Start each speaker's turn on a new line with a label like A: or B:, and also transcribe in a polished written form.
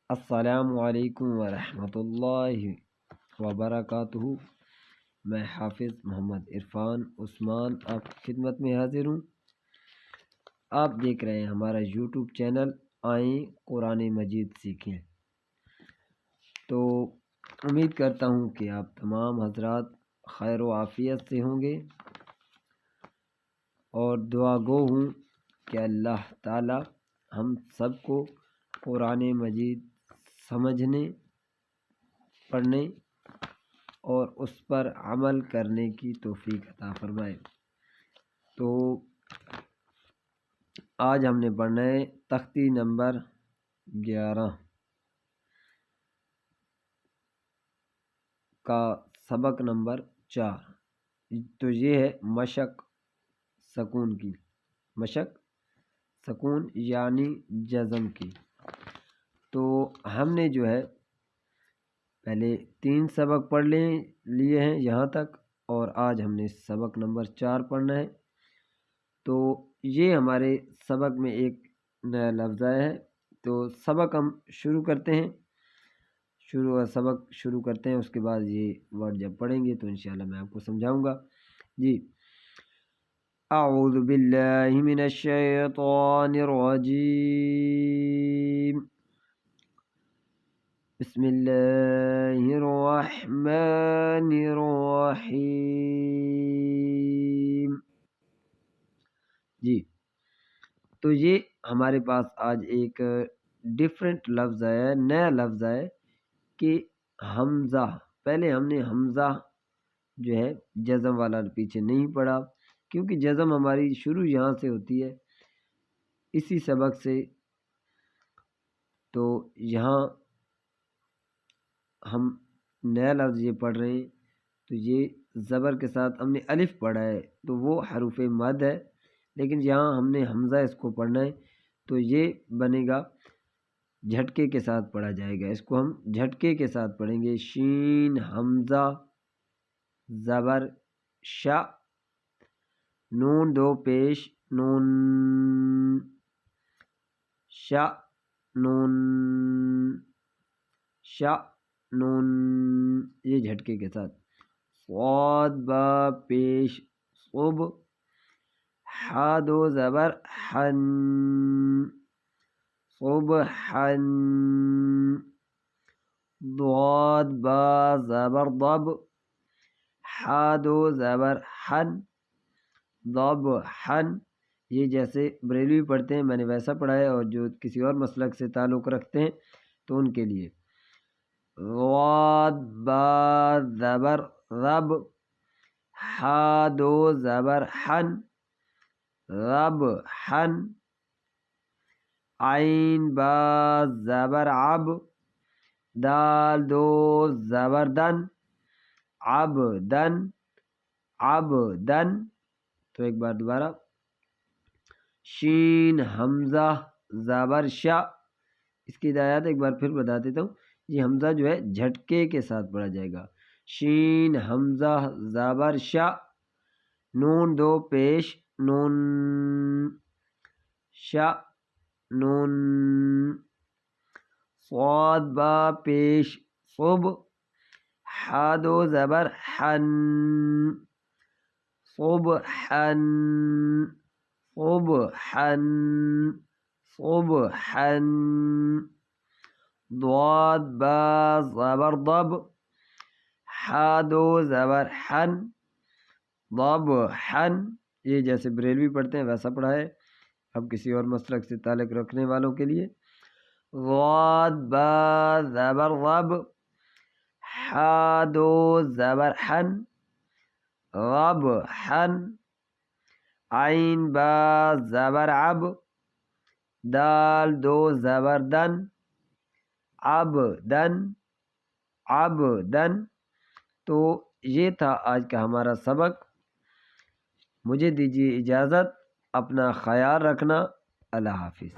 A: السلام علیکم ورحمۃ اللہ وبرکاتہ۔ میں حافظ محمد عرفان عثمان آپ کی خدمت میں حاضر ہوں۔ آپ دیکھ رہے ہیں ہمارا یوٹیوب چینل آئیں قرآن مجید سیکھیں۔ تو امید کرتا ہوں کہ آپ تمام حضرات خیر و عافیت سے ہوں گے، اور دعا گو ہوں کہ اللہ تعالی ہم سب کو قرآن مجید سمجھنے، پڑھنے اور اس پر عمل کرنے کی توفیق عطا فرمائے۔ تو آج ہم نے پڑھنا ہے تختی نمبر 11 کا سبق نمبر 4۔ تو یہ ہے مشق سکون کی، مشق سکون یعنی جزم کی۔ تو ہم نے جو ہے پہلے 3 سبق پڑھ لیے ہیں یہاں تک، اور آج ہم نے سبق نمبر 4 پڑھنا ہے۔ تو یہ ہمارے سبق میں ایک نیا لفظ آیا ہے۔ تو سبق ہم شروع کرتے ہیں، سبق شروع کرتے ہیں، اس کے بعد یہ ورڈ جب پڑھیں گے تو انشاءاللہ میں آپ کو سمجھاؤں گا۔ جی، اعوذ باللہ من الشیطان الرجیم، بسم اللہ الرحمن الرحیم۔ جی، تو یہ ہمارے پاس آج ایک ڈیفرنٹ لفظ ہے، نیا لفظ ہے کہ حمزہ۔ پہلے ہم نے حمزہ جو ہے جزم والا پیچھے نہیں پڑھا، کیونکہ جزم ہماری شروع یہاں سے ہوتی ہے، اسی سبق سے۔ تو یہاں ہم نیا لفظ یہ پڑھ رہے ہیں، تو یہ زبر کے ساتھ ہم نے الف پڑھا ہے، تو وہ حروف مد ہے، لیکن یہاں ہم نے حمزہ اس کو پڑھنا ہے، تو یہ بنے گا جھٹکے کے ساتھ پڑھا جائے گا۔ اس کو ہم جھٹکے کے ساتھ پڑھیں گے۔ شین حمزہ زبر شا، نون 2 پیش، نون شا، نون شا، نون، یہ جھٹکے کے ساتھ۔ صاد با پیش صب، ہا 2 زبر حن، صبحن، ضاد با زبر ضب، ہا 2 زبر حن، ضبحن۔ یہ جیسے بریلوی پڑھتے ہیں میں نے ویسا پڑھا ہے، اور جو کسی اور مسلک سے تعلق رکھتے ہیں تو ان کے لیے ضاد با زبر رب، ہا 2 زبر حن، ربحن، عین با زبر عب، دال 2 زبر دن، عبدن، عبدن۔ تو ایک بار دوبارہ، شین حمزہ زبر شا، اس کی ہدایات ایک بار پھر بتا دیتا ہوں۔ یہ حمزہ جو ہے جھٹکے کے ساتھ پڑھا جائے گا۔ شین حمزہ زبر شا، نون 2 پیش، نون شا، نون، صاد با پیش صب، ہا 2 زبر حن، صبحن، صبحن، صبحن، ضاد با زبر ضب، ہا 2 زبر حن، ضبحن۔ یہ جیسے بریلوی پڑھتے ہیں ویسا پڑھا ہے، اب کسی اور مسلک سے تعلق رکھنے والوں کے لیے۔ ضاد با زبر ضب، ہا 2 زبر حن، ربحن، عین با زبر عب، دال 2 زبر دن، عبدن، عبدن۔ تو یہ تھا آج کا ہمارا سبق۔ مجھے دیجیے اجازت، اپنا خیال رکھنا، اللہ حافظ۔